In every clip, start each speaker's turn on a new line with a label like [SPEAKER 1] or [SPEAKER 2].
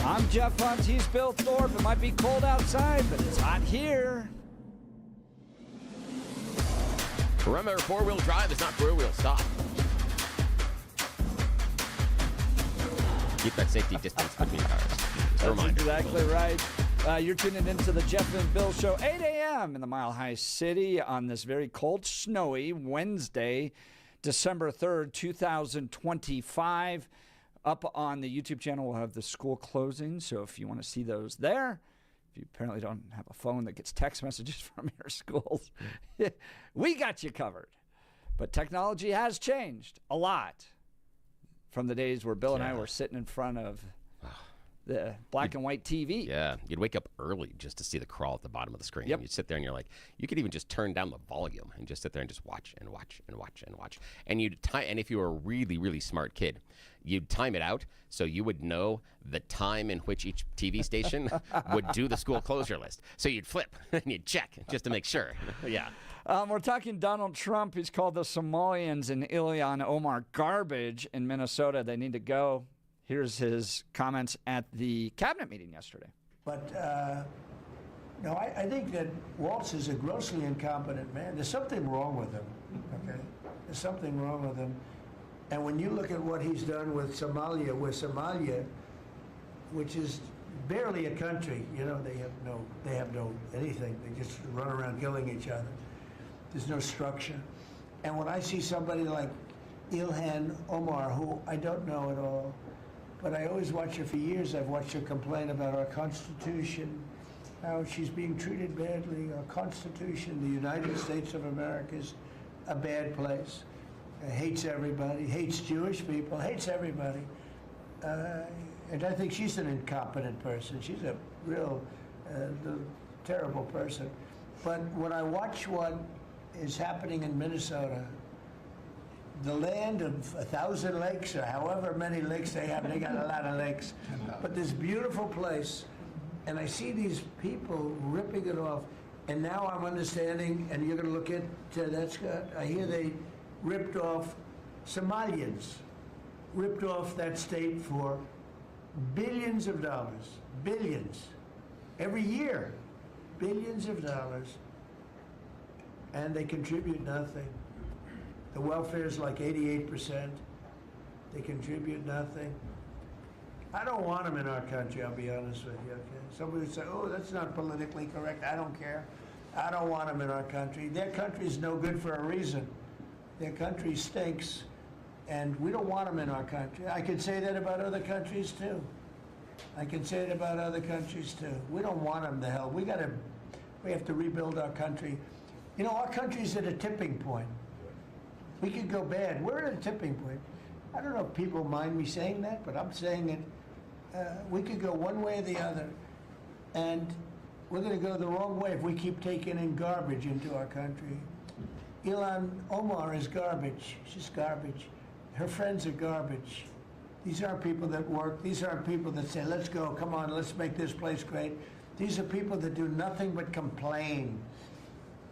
[SPEAKER 1] I'm Jeff Hunt. He's Bill Thorpe. It might be cold outside, but it's hot here.
[SPEAKER 2] Remember, four-wheel drive is not four-wheel stop. Keep that safety distance between cars. Just a reminder.
[SPEAKER 1] Exactly right. You're tuning into the Jeff and Bill Show, 8 a.m. in the Mile High City on this very cold, snowy Wednesday, December 3rd, 2025. Up on the YouTube channel, we'll have the school closing, so if you want to see those there, if you apparently don't have a phone that gets text messages from your schools, we got you covered. But technology has changed a lot from the days where Bill and I were sitting in front of the black and white TV.
[SPEAKER 2] Yeah, you'd wake up early just to see the crawl at the bottom of the screen.
[SPEAKER 1] Yep.
[SPEAKER 2] You'd sit there and you're like, you could even just turn down the volume and just sit there and just watch and watch and watch and watch. And you'd and if you were a really, really smart kid, you'd time it out so you would know the time in which each TV station would do the school closure list. So you'd flip and you'd check just to make sure. Yeah.
[SPEAKER 1] We're talking Donald Trump. He's called the Somalians and Ilhan Omar garbage in Minnesota. They need to go. Here's his comments at the cabinet meeting yesterday.
[SPEAKER 3] But, no, I think that Waltz is a grossly incompetent man. There's something wrong with him, okay? There's something wrong with him. And when you look at what he's done with Somalia, which is barely a country, you know, they have no anything. They just run around killing each other. There's no structure. And when I see somebody like Ilhan Omar, who I don't know at all, but I always watch her for years. I've watched her complain about our Constitution, how she's being treated badly. Our Constitution, the United States of America, is a bad place. Hates everybody, hates Jewish people, hates everybody. And I think she's an incompetent person. She's a real terrible person. But when I watch what is happening in Minnesota, the land of 1,000 lakes, or however many lakes they have, they got a lot of lakes. But this beautiful place, and I see these people ripping it off, and now I'm understanding, and you're going to look at that's good. I hear they ripped off Somalians, ripped off that state for billions of dollars, billions, every year, billions of dollars, and they contribute nothing. The welfare is like 88%. They contribute nothing. I don't want them in our country, I'll be honest with you, okay? Somebody would say, oh, that's not politically correct. I don't care. I don't want them in our country. Their country's no good for a reason. Their country stinks, and we don't want them in our country. I can say that about other countries, too. I can say it about other countries, too. We don't want them to hell. We have to rebuild our country. You know, our country's at a tipping point. We could go bad. We're at a tipping point. I don't know if people mind me saying that, but I'm saying it. We could go one way or the other, and we're going to go the wrong way if we keep taking in garbage into our country. Ilhan Omar is garbage. She's garbage. Her friends are garbage. These aren't people that work. These aren't people that say, let's go, come on, let's make this place great. These are people that do nothing but complain.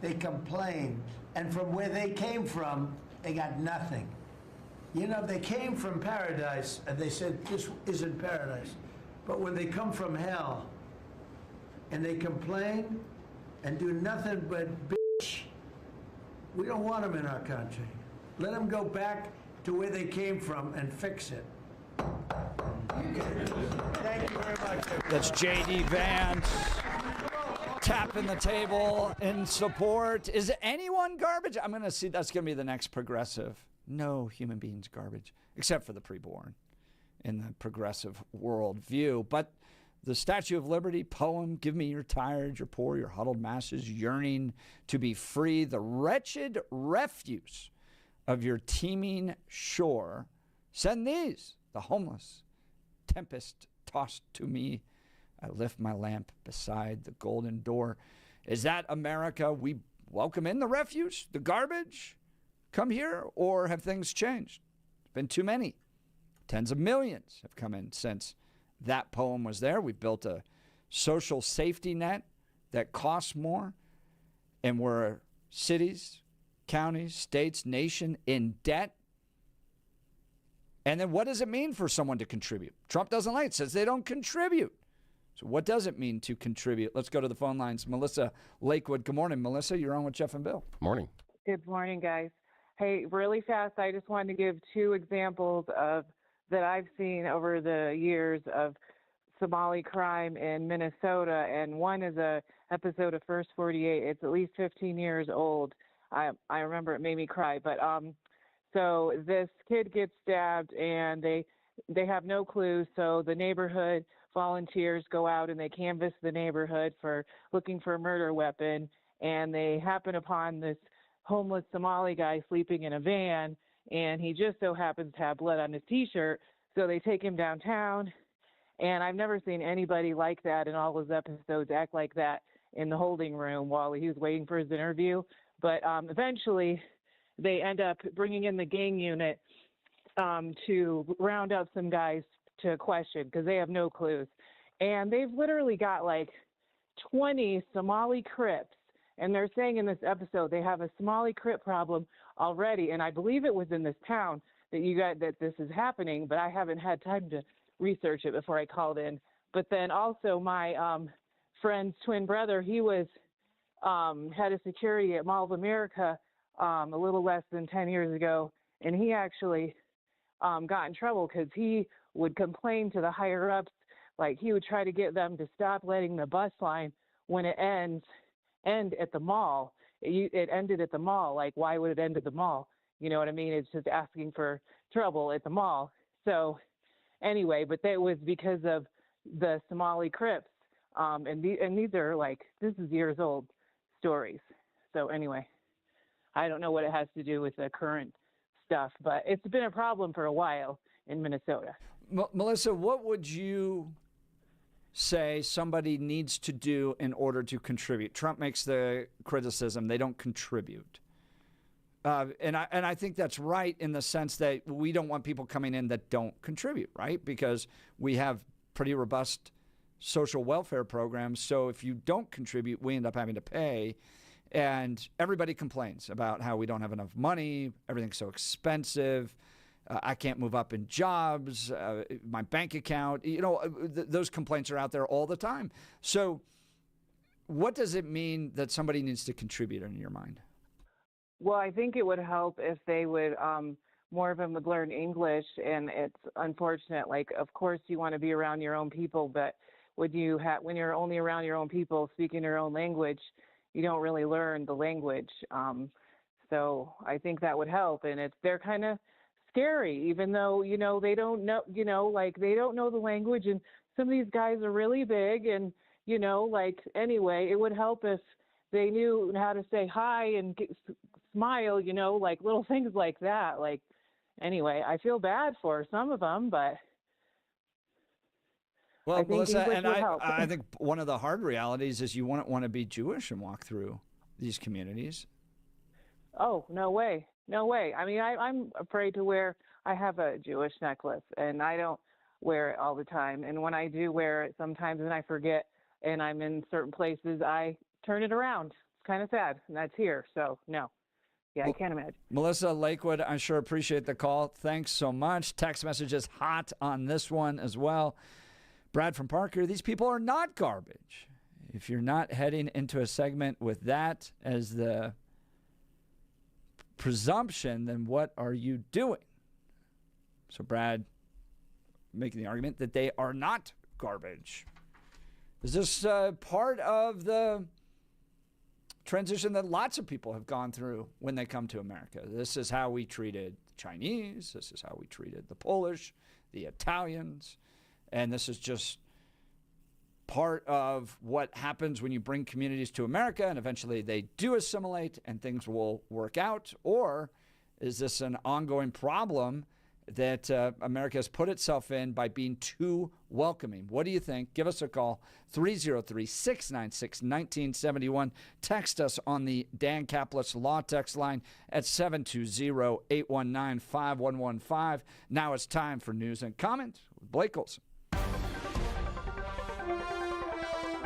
[SPEAKER 3] They complain. And from where they came from, they got nothing. You know, they came from paradise, and they said, this isn't paradise. But when they come from hell, and they complain, and do nothing but bitch, we don't want them in our country. Let them go back to where they came from and fix it. Thank you very much.
[SPEAKER 1] That's J.D. Vance tapping the table in support. Is anyone garbage? I'm going to see. That's going to be the next progressive. No human being's garbage, except for the preborn in the progressive worldview. But the Statue of Liberty poem, give me your tired, your poor, your huddled masses yearning to be free, the wretched refuse of your teeming shore. Send these, the homeless, tempest tossed to me. I lift my lamp beside the golden door. Is that America? We welcome in the refuse, the garbage? Come here, or have things changed? It's been too many. Tens of millions have come in since that poem was there. We built a social safety net that costs more, and we're cities, counties, states, nation in debt. And then what does it mean for someone to contribute? Trump doesn't like it, says they don't contribute. So what does it mean to contribute? Let's go to the phone lines. Melissa Lakewood. Good morning, Melissa. You're on with Jeff and Bill.
[SPEAKER 2] Morning.
[SPEAKER 4] Good morning, guys. Hey, really fast, I just wanted to give two examples of that I've seen over the years of Somali crime in Minnesota, and one is a episode of First 48. It's at least 15 years old. I remember it made me cry, but so this kid gets stabbed, and they have no clue. So the neighborhood volunteers go out and they canvass the neighborhood for looking for a murder weapon, and they happen upon this homeless Somali guy sleeping in a van, and he just so happens to have blood on his T-shirt. So they take him downtown, and I've never seen anybody like that in all his episodes act like that in the holding room while he was waiting for his interview. But eventually they end up bringing in the gang unit to round up some guys to question because they have no clues. And they've literally got like 20 Somali Crips. And they're saying in this episode they have a Somali Crip problem already. And I believe it was in this town that this is happening, but I haven't had time to research it before I called in. But then also my friend's twin brother, he was head of security at Mall of America a little less than 10 years ago, and he actually got in trouble because he would complain to the higher ups, like he would try to get them to stop letting the bus line when it end at the mall. It ended at the mall. Like, why would it end at the mall? You know what I mean? It's just asking for trouble at the mall. So anyway, but that was because of the Somali Crips. And these are like, this is years old stories. So anyway, I don't know what it has to do with the current stuff, but it's been a problem for a while in Minnesota.
[SPEAKER 1] Melissa, what would you say somebody needs to do in order to contribute? Trump makes the criticism they don't contribute. And I think that's right in the sense that we don't want people coming in that don't contribute, right? Because we have pretty robust social welfare programs. So if you don't contribute, we end up having to pay. And everybody complains about how we don't have enough money, everything's so expensive, I can't move up in jobs, my bank account, those complaints are out there all the time. So what does it mean that somebody needs to contribute in your mind?
[SPEAKER 4] Well, I think it would help if they would, more of them would learn English. And it's unfortunate, like, of course you want to be around your own people, but when you're only around your own people speaking your own language, you don't really learn the language. So I think that would help. And they're kind of scary, even though, they don't know, they don't know the language. And some of these guys are really big. And, anyway, it would help if they knew how to say hi and smile, like little things like that. Like, anyway, I feel bad for some of them, but.
[SPEAKER 1] Well, Melissa, and I think one of the hard realities is you wouldn't want to be Jewish and walk through these communities.
[SPEAKER 4] Oh, no way. No way. I mean, I'm afraid to wear, I have a Jewish necklace, and I don't wear it all the time. And when I do wear it sometimes and I forget and I'm in certain places, I turn it around. It's kind of sad, and that's here. So, no. Yeah, I can't imagine.
[SPEAKER 1] Melissa Lakewood, I sure appreciate the call. Thanks so much. Text messages hot on this one as well. Brad from Parker, these people are not garbage. If you're not heading into a segment with that as the presumption, then what are you doing? So Brad making the argument that they are not garbage. Is this part of the transition that lots of people have gone through when they come to America? This is how we treated the Chinese. This is how we treated the Polish, the Italians. And this is just part of what happens when you bring communities to America and eventually they do assimilate and things will work out? Or is this an ongoing problem that America has put itself in by being too welcoming? What do you think? Give us a call, 303-696-1971. Text us on the Dan Caplis Law text line at 720-819-5115. Now it's time for News and Comment with Blake Olson.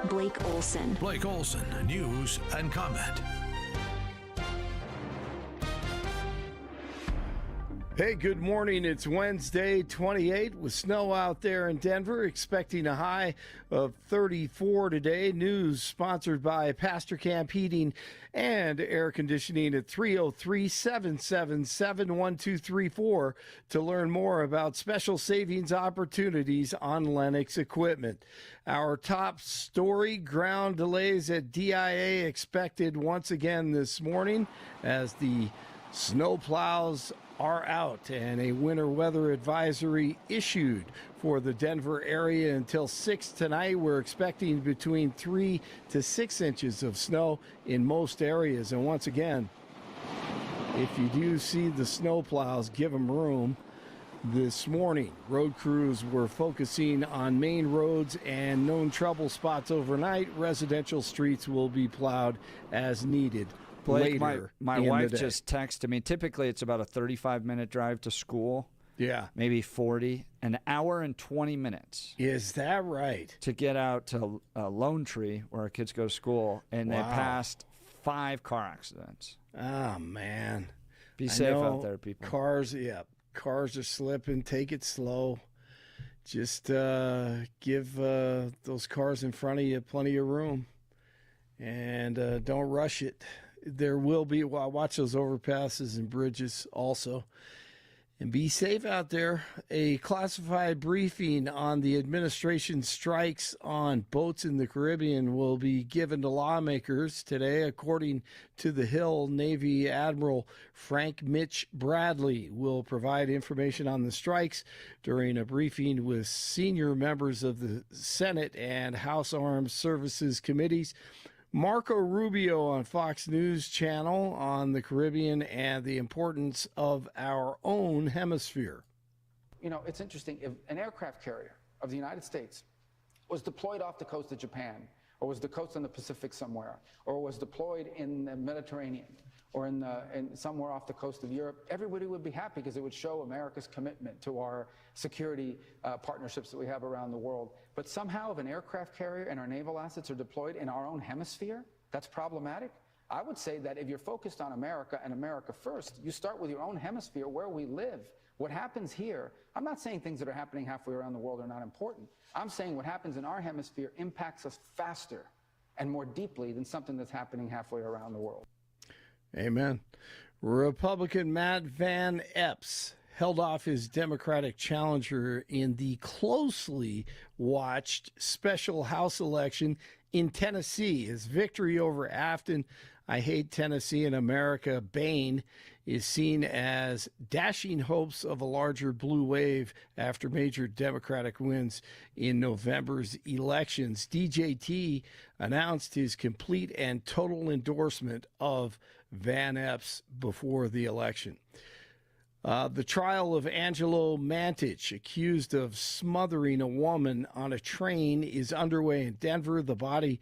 [SPEAKER 5] Blake Olson.
[SPEAKER 6] Blake Olson, News and Comment.
[SPEAKER 7] Hey, good morning. It's Wednesday, 28, with snow out there in Denver, expecting a high of 34 today. News sponsored by Pastor Camp Heating and Air Conditioning at 303-777-1234 to learn more about special savings opportunities on Lennox equipment. Our top story: ground delays at DIA expected once again this morning as the snow plows are out and a winter weather advisory issued for the Denver area until 6 tonight. We're expecting between 3 to 6 inches of snow in most areas. And once again, if you do see the snow plows, give them room. This morning, road crews were focusing on main roads and known trouble spots overnight. Residential streets will be plowed as needed.
[SPEAKER 1] Blake,
[SPEAKER 7] Later
[SPEAKER 1] my
[SPEAKER 7] in the
[SPEAKER 1] wife
[SPEAKER 7] day.
[SPEAKER 1] just texted me. Typically, it's about a 35-minute drive to school.
[SPEAKER 7] Yeah.
[SPEAKER 1] Maybe 40. An hour and 20 minutes
[SPEAKER 7] Is that right?
[SPEAKER 1] to get out to Lone Tree, where our kids go to school, and they
[SPEAKER 7] Wow.
[SPEAKER 1] passed 5 car accidents.
[SPEAKER 7] Oh, man.
[SPEAKER 1] Be
[SPEAKER 7] I
[SPEAKER 1] safe
[SPEAKER 7] know
[SPEAKER 1] out there, people.
[SPEAKER 7] Cars are slipping. Take it slow. Just give those cars in front of you plenty of room. And don't rush it. There will be, watch those overpasses and bridges also. And be safe out there. A classified briefing on the administration's strikes on boats in the Caribbean will be given to lawmakers today. According to The Hill, Navy Admiral Frank Mitch Bradley will provide information on the strikes during a briefing with senior members of the Senate and House Armed Services Committees. Marco Rubio on Fox News Channel on the Caribbean and the importance of our own hemisphere.
[SPEAKER 8] You know, it's interesting. If an aircraft carrier of the United States was deployed off the coast of Japan, or was the coast in the Pacific somewhere, or was deployed in the Mediterranean, or in somewhere off the coast of Europe, everybody would be happy because it would show America's commitment to our security partnerships that we have around the world. But somehow, if an aircraft carrier and our naval assets are deployed in our own hemisphere, that's problematic. I would say that if you're focused on America and America first, you start with your own hemisphere where we live. What happens here, I'm not saying things that are happening halfway around the world are not important. I'm saying what happens in our hemisphere impacts us faster and more deeply than something that's happening halfway around the world.
[SPEAKER 7] Amen. Republican Matt Van Epps held off his Democratic challenger in the closely watched special House election in Tennessee. His victory over Afton, I Hate Tennessee and America, Bain, is seen as dashing hopes of a larger blue wave after major Democratic wins in November's elections. DJT announced his complete and total endorsement of Van Epps before the election. The trial of Angelo Mantich, accused of smothering a woman on a train, is underway in Denver. The body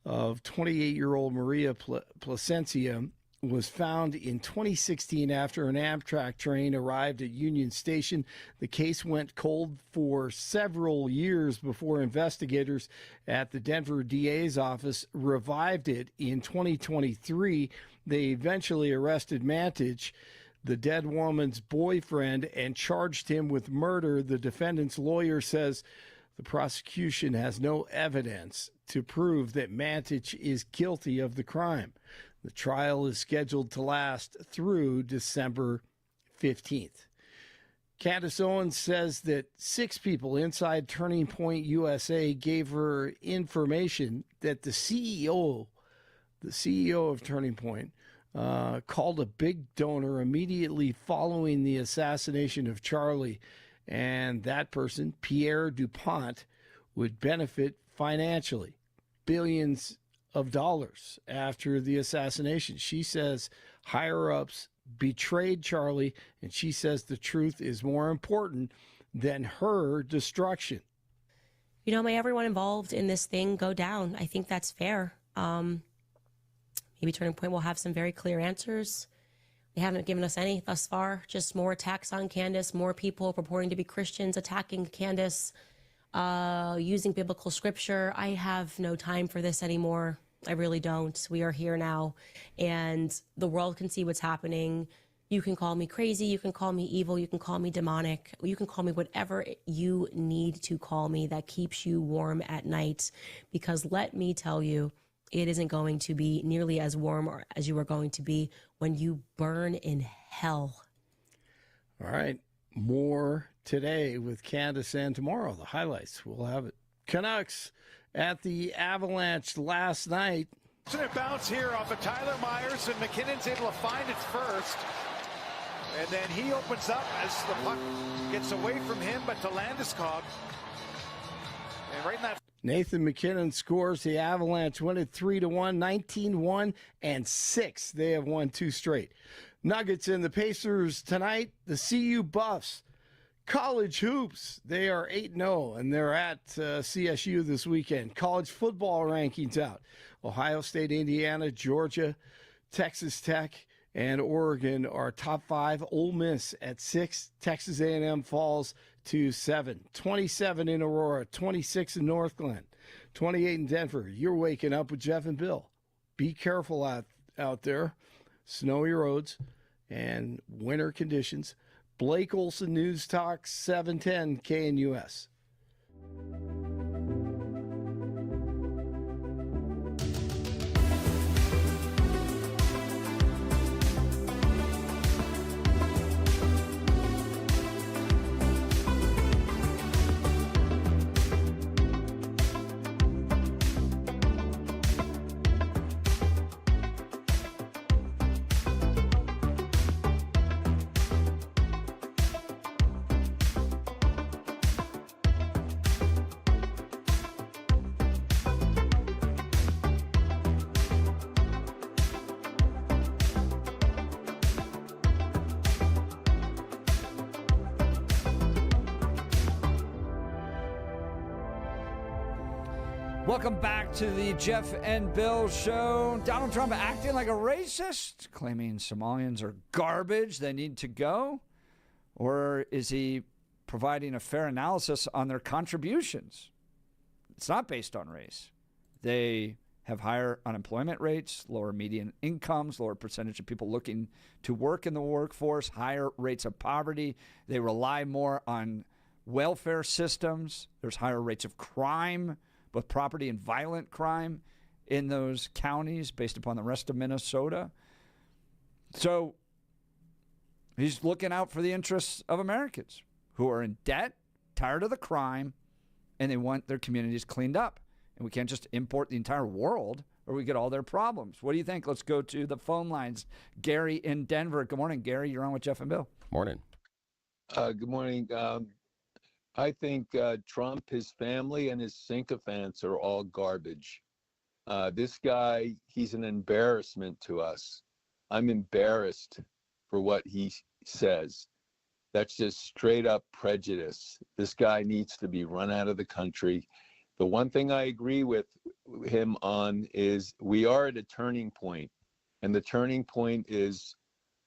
[SPEAKER 7] of 28-year-old Maria Placencia was found in 2016 after an Amtrak train arrived at Union Station. The case went cold for several years before investigators at the Denver DA's office revived it in 2023. They eventually arrested Mantich, the dead woman's boyfriend, and charged him with murder. The defendant's lawyer says the prosecution has no evidence to prove that Mantich is guilty of the crime. The trial is scheduled to last through December 15th. Candace Owens says that 6 people inside Turning Point USA gave her information that the CEO of Turning Point, called a big donor immediately following the assassination of Charlie, and that person, Pierre DuPont, would benefit financially, billions of dollars after the assassination. She says higher-ups betrayed Charlie, and she says the truth is more important than her destruction.
[SPEAKER 9] You know, may everyone involved in this thing go down. I think that's fair. Maybe Turning Point will have some very clear answers. They haven't given us any thus far, just more attacks on Candace, more people purporting to be Christians attacking Candace, using biblical scripture. I have no time for this anymore. I really don't. We are here now, and the world can see what's happening. You can call me crazy, you can call me evil, you can call me demonic, you can call me whatever you need to call me that keeps you warm at night. Because let me tell you, it isn't going to be nearly as warm or as you are going to be when you burn in hell.
[SPEAKER 7] All right. More today with Candace, and tomorrow the highlights. We'll have it. Canucks at the Avalanche last night.
[SPEAKER 10] It bounce here off of Tyler Myers, and McKinnon's able to find it first. And then he opens up as the puck gets away from him, but to Landeskog. And right in that.
[SPEAKER 7] Nathan McKinnon scores. The Avalanche win it 3-1, 19-1, and 6. They have won 2 straight. Nuggets and the Pacers tonight. The CU Buffs. College hoops. They are 8-0, and they're at CSU this weekend. College football rankings out. Ohio State, Indiana, Georgia, Texas Tech, and Oregon are top 5. Ole Miss at 6. Texas A&M falls to 7. 27 in Aurora, 26 in North Glen, 28 in Denver. You're waking up with Jeff and Bill. Be careful out there. Snowy roads and winter conditions. Blake Olson, News Talk, 710 KNUS.
[SPEAKER 1] Welcome back to the Jeff and Bill Show. Donald Trump acting like a racist, claiming Somalians are garbage, they need to go? Or is he providing a fair analysis on their contributions? It's not based on race. They have higher unemployment rates, lower median incomes, lower percentage of people looking to work in the workforce, higher rates of poverty. They rely more on welfare systems. There's higher rates of crime, both property and violent crime in those counties based upon the rest of Minnesota. So he's looking out for the interests of Americans who are in debt, tired of the crime, and they want their communities cleaned up. And we can't just import the entire world or we get all their problems. What do you think? Let's go to the phone lines. Gary in Denver. Good morning, Gary. You're on with Jeff and Bill.
[SPEAKER 2] Morning.
[SPEAKER 11] Good morning. I think Trump, his family, and his sycophants are all garbage. This guy, he's an embarrassment to us. I'm embarrassed for what he says. That's just straight up prejudice. This guy needs to be run out of the country. The one thing I agree with him on is we are at a turning point, and the turning point is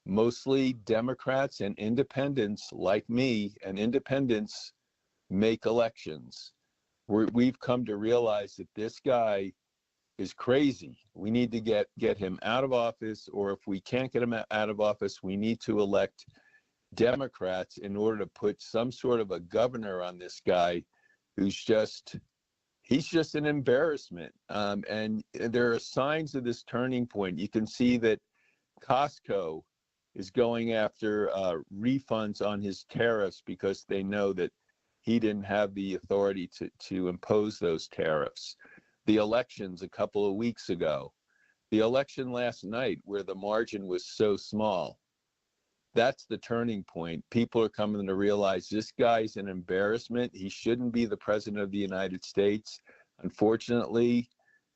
[SPEAKER 11] mostly Democrats and independents like me, and independents make elections. We've come to realize that this guy is crazy. We need to get him out of office, or if we can't get him out of office, we need to elect Democrats in order to put some sort of a governor on this guy who's he's just an embarrassment. And there are signs of this turning point. You can see that Costco is going after refunds on his tariffs because they know that he didn't have the authority to impose those tariffs. The elections a couple of weeks ago, the election last night where the margin was so small, that's the turning point. People are coming to realize this guy's an embarrassment. He shouldn't be the president of the United States. Unfortunately,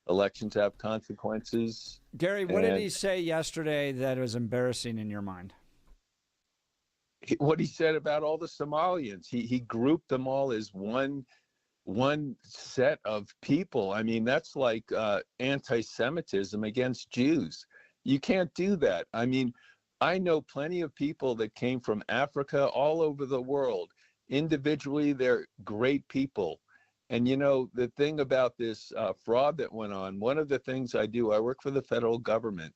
[SPEAKER 11] elections have consequences.
[SPEAKER 1] Gary, what did he say yesterday that was embarrassing in your mind?
[SPEAKER 11] What he said about all the Somalians. He grouped them all as one set of people. I mean, that's like anti-Semitism against Jews. You can't do that. I mean, I know plenty of people that came from Africa, all over the world. Individually, they're great people. And you know, the thing about this fraud that went on, one of the things I do, I work for the federal government.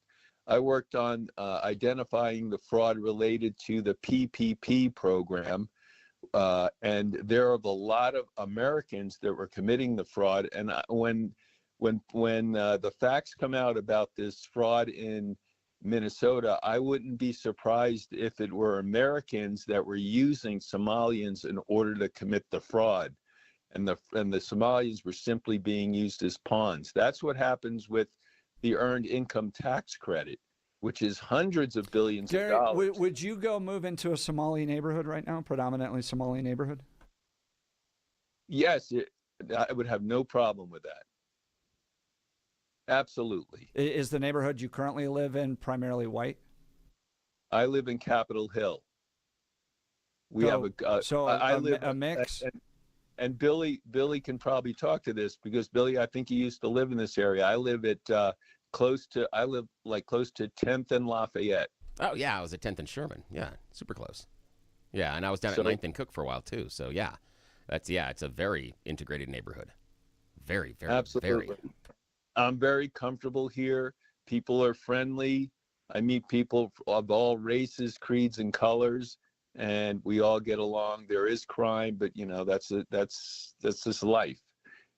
[SPEAKER 11] I worked on identifying the fraud related to the PPP program. And there are a lot of Americans that were committing the fraud. And when the facts come out about this fraud in Minnesota, I wouldn't be surprised if it were Americans that were using Somalians in order to commit the fraud. And the Somalians were simply being used as pawns. That's what happens with the earned income tax credit, which is hundreds of billions
[SPEAKER 1] Gary,
[SPEAKER 11] of dollars.
[SPEAKER 1] would you go move into a Somali neighborhood right now, predominantly Somali neighborhood?
[SPEAKER 11] Yes, I would have no problem with that. Absolutely.
[SPEAKER 1] Is the neighborhood you currently live in primarily white?
[SPEAKER 11] I live in Capitol Hill. We have
[SPEAKER 1] a mix.
[SPEAKER 11] And Billy can probably talk to this because Billy, I think he used to live in this area. I live close to 10th and Lafayette.
[SPEAKER 2] Oh yeah, I was at 10th and Sherman. Yeah, super close. Yeah, and I was down at 9th and Cook for a while too. So yeah, it's a very integrated neighborhood. Very, very,
[SPEAKER 11] absolutely.
[SPEAKER 2] Very.
[SPEAKER 11] I'm very comfortable here. People are friendly. I meet people of all races, creeds, and colors, and we all get along. There is crime, but that's just life.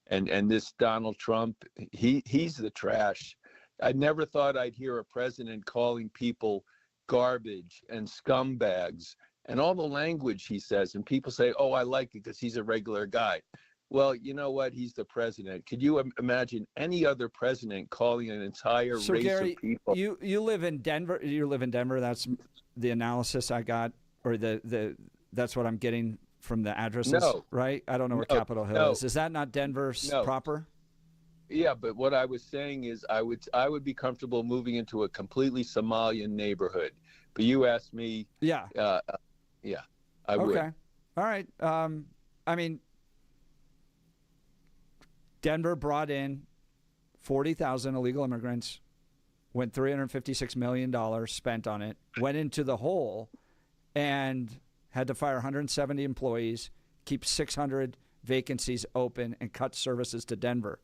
[SPEAKER 11] And this Donald Trump, he's the trash. I never thought I'd hear a president calling people garbage and scumbags and all the language he says. And people say, "Oh, I like it because he's a regular guy." Well, you know what? He's the president. Could you imagine any other president calling an entire race
[SPEAKER 1] Gary,
[SPEAKER 11] of people?
[SPEAKER 1] You live in Denver. You live in Denver. That's the analysis I got, or that's what I'm getting from the addresses, right? I don't know where Capitol Hill is. Is that not Denver proper?
[SPEAKER 11] Yeah, but what I was saying is I would be comfortable moving into a completely Somalian neighborhood. But you asked me.
[SPEAKER 1] Yeah.
[SPEAKER 11] I would.
[SPEAKER 1] Okay. All right. I mean, Denver brought in 40,000 illegal immigrants, went $356 million spent on it, went into the hole, and had to fire 170 employees, keep 600 vacancies open, and cut services to Denver.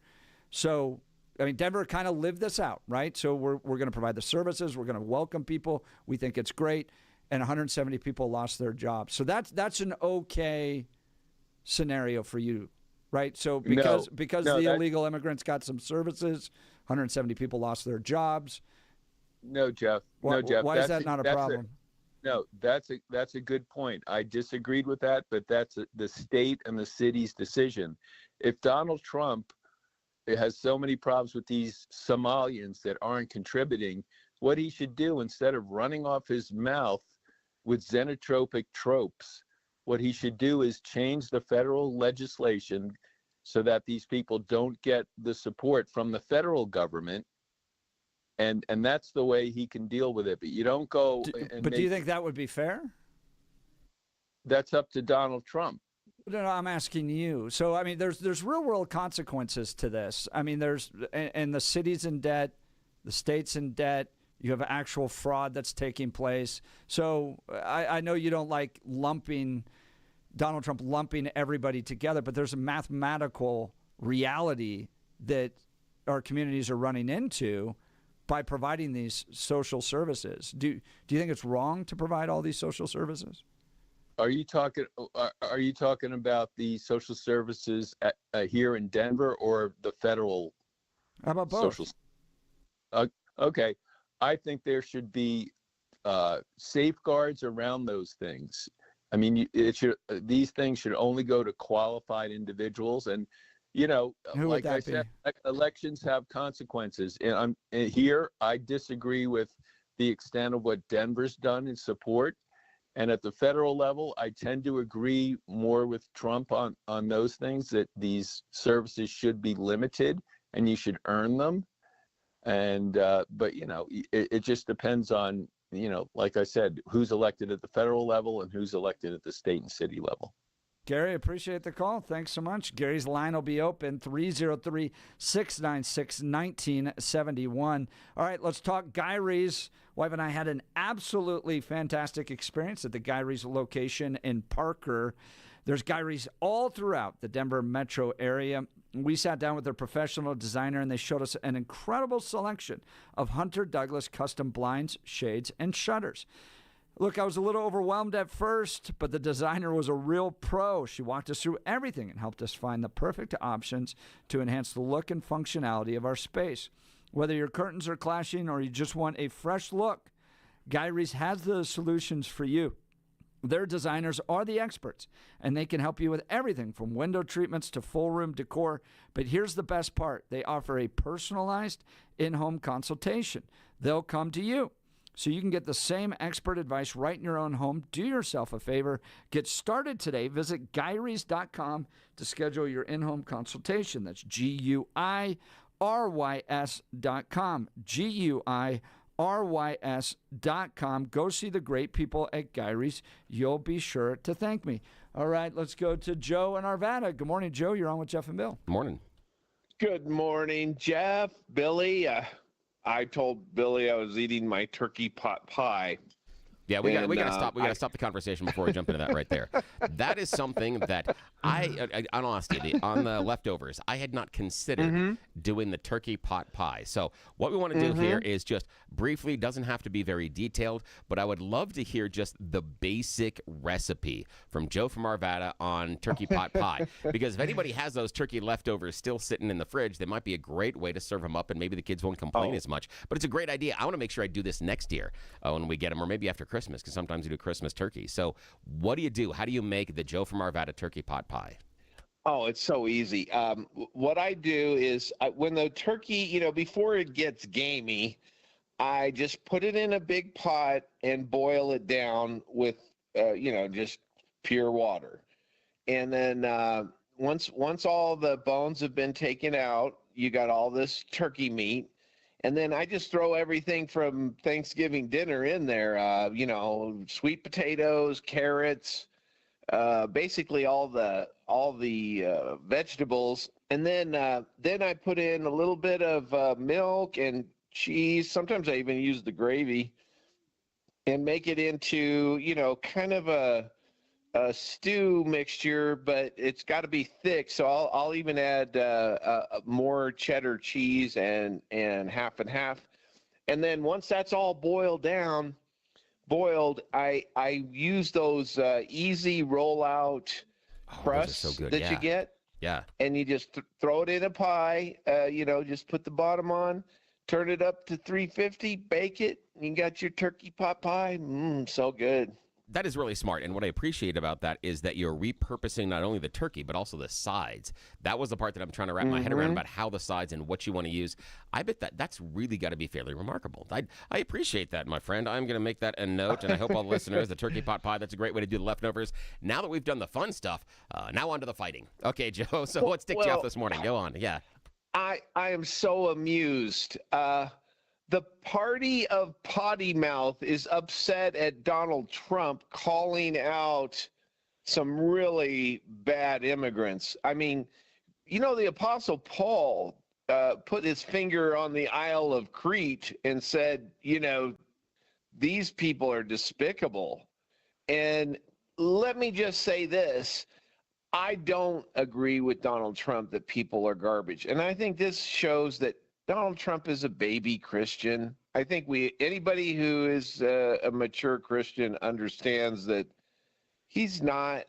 [SPEAKER 1] So, I mean, Denver kind of lived this out, right? So we're going to provide the services. We're going to welcome people. We think it's great. And 170 people lost their jobs. So that's an okay scenario for you, right? So because the illegal immigrants got some services, 170 people lost their jobs.
[SPEAKER 11] No, Jeff. Why
[SPEAKER 1] is that not a problem?
[SPEAKER 11] No, that's a good point. I disagreed with that, but that's the state and the city's decision. If Donald Trump has so many problems with these Somalians that aren't contributing, what he should do, instead of running off his mouth with xenotropic tropes, what he should do is change the federal legislation so that these people don't get the support from the federal government. And that's the way he can deal with it. But you don't go.
[SPEAKER 1] Do you think that would be fair?
[SPEAKER 11] That's up to Donald Trump.
[SPEAKER 1] No, I'm asking you. So, I mean, there's real world consequences to this. I mean, and the city's in debt, the state's in debt. You have actual fraud that's taking place. So I know you don't like Donald Trump lumping everybody together, but there's a mathematical reality that our communities are running into by providing these social services. Do you think it's wrong to provide all these social services?
[SPEAKER 11] Are you talking about the social services here in Denver or the federal?
[SPEAKER 1] How about both?
[SPEAKER 11] Okay. I think there should be safeguards around those things. I mean, these things should only go to qualified individuals. And, like I said, elections have consequences. And here, I disagree with the extent of what Denver's done in support. And at the federal level, I tend to agree more with Trump on those things, that these services should be limited and you should earn them. And but it just depends on, like I said, who's elected at the federal level and who's elected at the state and city level.
[SPEAKER 1] Gary, appreciate the call. Thanks so much. Gary's line will be open, 303-696-1971. All right, let's talk Guy Rees. Wife and I had an absolutely fantastic experience at the Guy Rees location in Parker. There's Guy Rees all throughout the Denver metro area. We sat down with their professional designer, and they showed us an incredible selection of Hunter Douglas custom blinds, shades, and shutters. Look, I was a little overwhelmed at first, but the designer was a real pro. She walked us through everything and helped us find the perfect options to enhance the look and functionality of our space. Whether your curtains are clashing or you just want a fresh look, Guy Reese has the solutions for you. Their designers are the experts, and they can help you with everything from window treatments to full room decor. But here's the best part. They offer a personalized in-home consultation. They'll come to you, so you can get the same expert advice right in your own home. Do yourself a favor. Get started today. Visit GuyReese.com to schedule your in-home consultation. That's GUIRYS.com. GUIRYS.com. Go see the great people at Guy Reese. You'll be sure to thank me. All right, let's go to Joe in Arvada. Good morning, Joe. You're on with Jeff and Bill.
[SPEAKER 2] Morning.
[SPEAKER 12] Good morning, Jeff. Billy, I told Billy I was eating my turkey pot pie.
[SPEAKER 2] Yeah, we got to stop. We got to stop the conversation before we jump into that right there. That is something that I on honesty, on the leftovers, I had not considered doing the turkey pot pie. So what we want to do here is just briefly, doesn't have to be very detailed, but I would love to hear just the basic recipe from Joe from Arvada on turkey pot pie. Because if anybody has those turkey leftovers still sitting in the fridge, they might be a great way to serve them up, and maybe the kids won't complain as much. But it's a great idea. I want to make sure I do this next year when we get them, or maybe after Christmas, because sometimes you do Christmas turkey. So what do you do? How do you make the Joe from Arvada turkey pot pie?
[SPEAKER 12] Oh, it's so easy. What I do is when the turkey, before it gets gamey, I just put it in a big pot and boil it down with, just pure water. And then once all the bones have been taken out, you got all this turkey meat. And then I just throw everything from Thanksgiving dinner in there, sweet potatoes, carrots, basically all the vegetables. And then I put in a little bit of milk and cheese. Sometimes I even use the gravy and make it into, kind of a stew mixture, but it's got to be thick. So I'll even add more cheddar cheese and half and half. And then once that's all boiled, I use those easy rollout crusts that you get.
[SPEAKER 2] Yeah.
[SPEAKER 12] And you just throw it in a pie, just put the bottom on, turn it up to 350, bake it, and you got your turkey pot pie. So good.
[SPEAKER 2] That is really smart, and what I appreciate about that is that you're repurposing not only the turkey, but also the sides. That was the part that I'm trying to wrap my head around about how the sides and what you want to use. I bet that's really got to be fairly remarkable. I appreciate that, my friend. I'm going to make that a note, and I hope all the listeners, the turkey pot pie, that's a great way to do the leftovers. Now that we've done the fun stuff, now on to the fighting. Okay, Joe, so what's ticked you off this morning? Go on, yeah.
[SPEAKER 12] I am so amused. The party of potty mouth is upset at Donald Trump calling out some really bad immigrants. I mean, the Apostle Paul put his finger on the Isle of Crete and said, these people are despicable. And let me just say this. I don't agree with Donald Trump that people are garbage. And I think this shows that Donald Trump is a baby Christian. I think anybody who is a mature Christian understands that he's not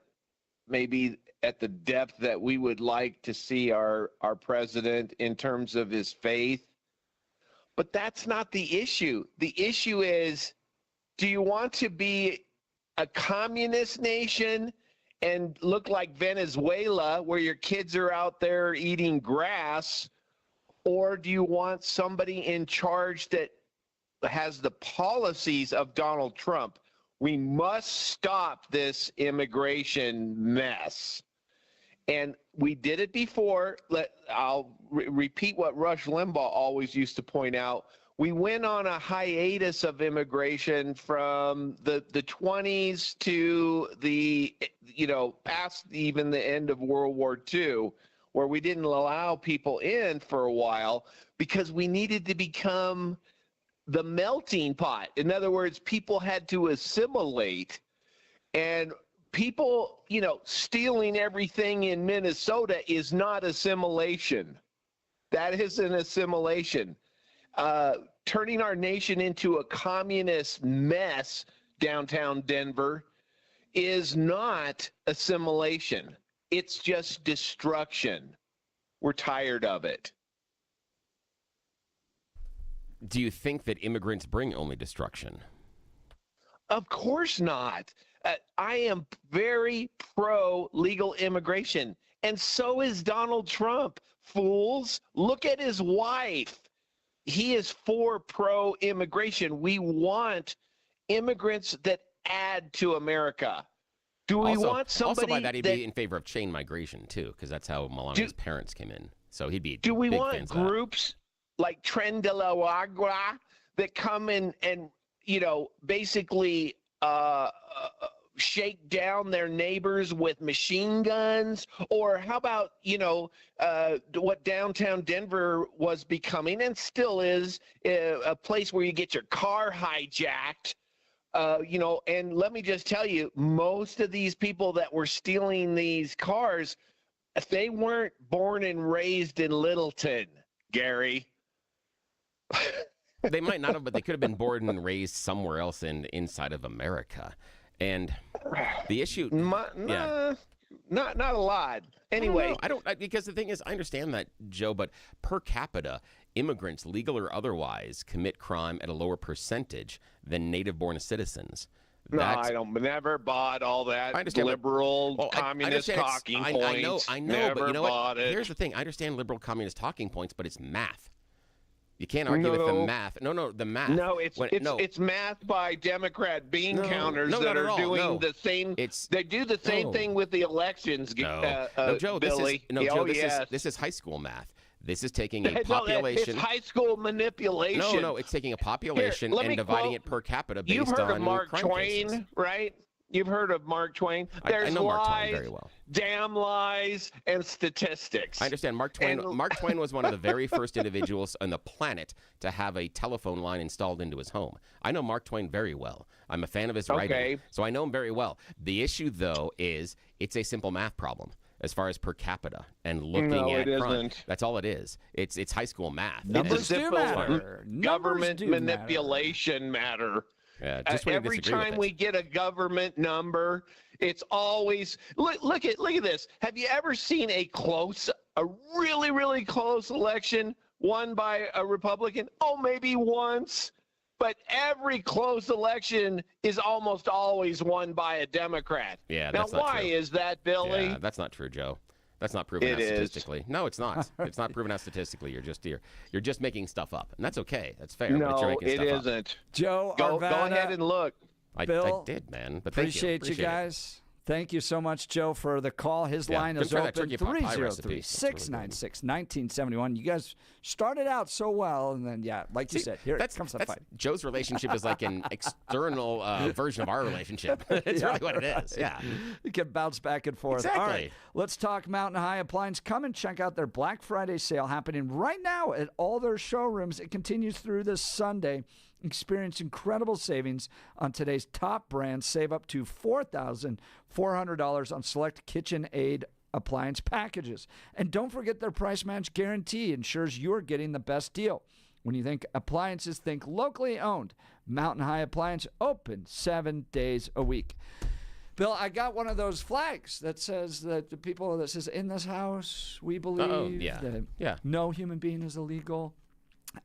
[SPEAKER 12] maybe at the depth that we would like to see our president in terms of his faith. But that's not the issue. The issue is, do you want to be a communist nation and look like Venezuela, where your kids are out there eating grass? Or do you want somebody in charge that has the policies of Donald Trump? We must stop this immigration mess. And we did it before. I'll repeat what Rush Limbaugh always used to point out. We went on a hiatus of immigration from the 20s to the, past even the end of World War II, where we didn't allow people in for a while because we needed to become the melting pot. In other words, people had to assimilate. And people, stealing everything in Minnesota is not assimilation. That isn't assimilation. Turning our nation into a communist mess, downtown Denver, is not assimilation. It's just destruction. We're tired of it.
[SPEAKER 2] Do you think that immigrants bring only destruction?
[SPEAKER 12] Of course not. I am very pro legal immigration, and so is Donald Trump. Fools, look at his wife. He is for pro immigration. We want immigrants that add to America. Do we want somebody
[SPEAKER 2] also by that he'd be in favor of chain migration too, because that's how Melania's parents came in. So he'd be.
[SPEAKER 12] Do we
[SPEAKER 2] big
[SPEAKER 12] want
[SPEAKER 2] fans of that.
[SPEAKER 12] groups like Tren de la Agua that come in and basically shake down their neighbors with machine guns? Or how about what downtown Denver was becoming and still is, a place where you get your car hijacked? And let me just tell you, most of these people that were stealing these cars, they weren't born and raised in Littleton, Gary.
[SPEAKER 2] They might not have, but they could have been born and raised somewhere else inside of America. And the issue,
[SPEAKER 12] not a lot. Anyway,
[SPEAKER 2] I don't because the thing is, I understand that, Joe, but per capita, immigrants, legal or otherwise, commit crime at a lower percentage than native-born citizens.
[SPEAKER 12] I never bought all that liberal communist talking points.
[SPEAKER 2] I know,
[SPEAKER 12] never
[SPEAKER 2] but you know
[SPEAKER 12] bought
[SPEAKER 2] what?
[SPEAKER 12] it.
[SPEAKER 2] Here's the thing. I understand liberal communist talking points, but it's math. You can't argue with the math. No, the math.
[SPEAKER 12] No, it's math by Democrat bean counters that are doing the same. They do the same thing with the elections.
[SPEAKER 2] No, Joe,
[SPEAKER 12] Billy.
[SPEAKER 2] This is high school math. This is taking a population.
[SPEAKER 12] It's high school manipulation.
[SPEAKER 2] No, it's taking a population and dividing it per capita based on crime cases.
[SPEAKER 12] You've heard of Mark Twain, right? You've heard of Mark Twain. There's
[SPEAKER 2] I know
[SPEAKER 12] lies,
[SPEAKER 2] Mark Twain very well.
[SPEAKER 12] Damn lies, and statistics.
[SPEAKER 2] I understand. Mark Twain was one of the very first individuals on the planet to have a telephone line installed into his home. I know Mark Twain very well. I'm a fan of his writing, so I know him very well. The issue, though, is it's a simple math problem as far as per capita and looking at crime. That's all it is. It's high school math.
[SPEAKER 12] Numbers do matter. Government manipulation matter.
[SPEAKER 2] Yeah, just
[SPEAKER 12] every time we get a government number, it's always look at this. Have you ever seen a really, really close election won by a Republican? Oh, maybe once. But every close election is almost always won by a Democrat.
[SPEAKER 2] Yeah,
[SPEAKER 12] now
[SPEAKER 2] that's not
[SPEAKER 12] why
[SPEAKER 2] true.
[SPEAKER 12] is that, Billy?
[SPEAKER 2] Yeah, that's not true, Joe. That's not proven out statistically. No, it's not. It's not proven out statistically. You're just making stuff up, and that's okay. That's fair.
[SPEAKER 12] No,
[SPEAKER 2] but you're making
[SPEAKER 12] it
[SPEAKER 2] stuff
[SPEAKER 12] isn't.
[SPEAKER 2] Up.
[SPEAKER 1] Joe,
[SPEAKER 12] go ahead and look.
[SPEAKER 1] Bill,
[SPEAKER 2] I did, man. But
[SPEAKER 1] appreciate you guys. Thank you so much, Joe, for the call. His line is open, 303-696-1971. You guys started out so well, and then, like you said, here comes the fight.
[SPEAKER 2] Joe's relationship is like an external version of our relationship. It's really what it is, yeah.
[SPEAKER 1] You can bounce back and forth.
[SPEAKER 2] Exactly.
[SPEAKER 1] All right, let's talk Mountain High Appliance. Come and check out their Black Friday sale happening right now at all their showrooms. It continues through this Sunday. Experience incredible savings on today's top brands. Save up to $4,400 on select KitchenAid appliance packages. And don't forget their price match guarantee ensures you're getting the best deal. When you think appliances, think locally owned. Mountain High Appliance, open 7 days a week. Bill, I got one of those flags that says that the people that says in this house we believe that no human being is illegal.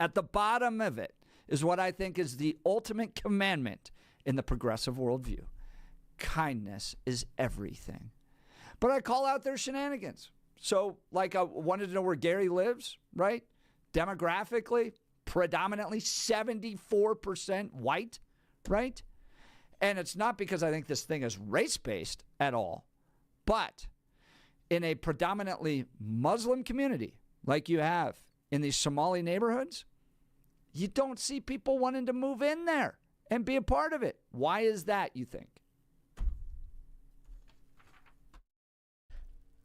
[SPEAKER 1] At the bottom of it is what I think is the ultimate commandment in the progressive worldview. Kindness is everything. But I call out their shenanigans. So, I wanted to know where Gary lives, right? Demographically, predominantly 74% white, right? And it's not because I think this thing is race-based at all, but in a predominantly Muslim community like you have in these Somali neighborhoods, you don't see people wanting to move in there and be a part of it. Why is that, you think?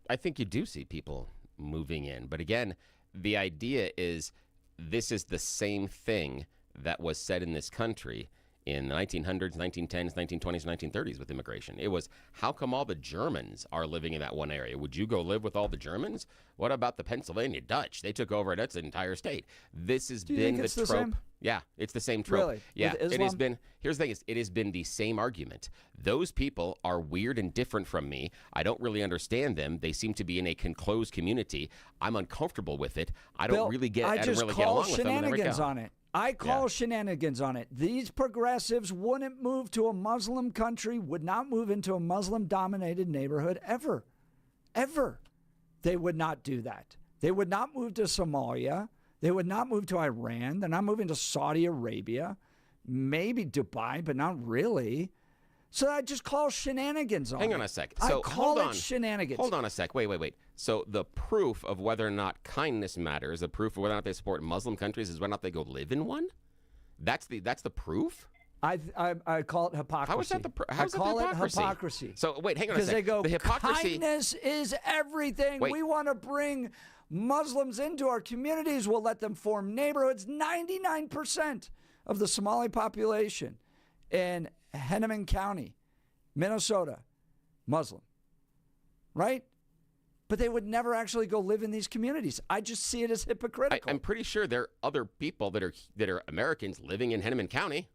[SPEAKER 2] I think you do see people moving in. But again, the idea is this is the same thing that was said in this country in the 1900s, 1910s, 1920s, 1930s with immigration. It was, how come all the Germans are living in that one area? Would you go live with all the Germans? What about the Pennsylvania Dutch? They took over that's an entire state. This has been the trope.
[SPEAKER 1] Same?
[SPEAKER 2] Yeah, it's the same trope.
[SPEAKER 1] Really?
[SPEAKER 2] Yeah,
[SPEAKER 1] With
[SPEAKER 2] it has
[SPEAKER 1] Islam?
[SPEAKER 2] been. Here's the thing: it has been the same argument. Those people are weird and different from me. I don't really understand them. They seem to be in a closed community. I'm uncomfortable with it. I don't
[SPEAKER 1] Bill,
[SPEAKER 2] really get.
[SPEAKER 1] I
[SPEAKER 2] don't
[SPEAKER 1] just
[SPEAKER 2] really get
[SPEAKER 1] call
[SPEAKER 2] along with them.
[SPEAKER 1] shenanigans on it. I call shenanigans on it. These progressives wouldn't move to a Muslim country, would not move into a Muslim-dominated neighborhood ever. Ever. They would not do that. They would not move to Somalia. They would not move to Iran. They're not moving to Saudi Arabia. Maybe Dubai, but not really. So I just call shenanigans on it.
[SPEAKER 2] Hang on a sec. So
[SPEAKER 1] I call
[SPEAKER 2] hold
[SPEAKER 1] it
[SPEAKER 2] on.
[SPEAKER 1] shenanigans.
[SPEAKER 2] Hold on a sec. Wait. So the proof of whether or not kindness matters, the proof of whether or not they support Muslim countries is whether or not they go live in one? That's the proof?
[SPEAKER 1] I call it hypocrisy.
[SPEAKER 2] How is that
[SPEAKER 1] I call it hypocrisy.
[SPEAKER 2] So wait, hang on a
[SPEAKER 1] Because
[SPEAKER 2] sec.
[SPEAKER 1] they go,
[SPEAKER 2] the hypocrisy.
[SPEAKER 1] kindness is everything.
[SPEAKER 2] Wait.
[SPEAKER 1] We want to bring Muslims into our communities. We'll let them form neighborhoods. 99% of the Somali population in Hennepin County, Minnesota, Muslim, right? But they would never actually go live in these communities. I just see it as hypocritical.
[SPEAKER 2] I'm pretty sure there are other people that are Americans living in Hennepin County.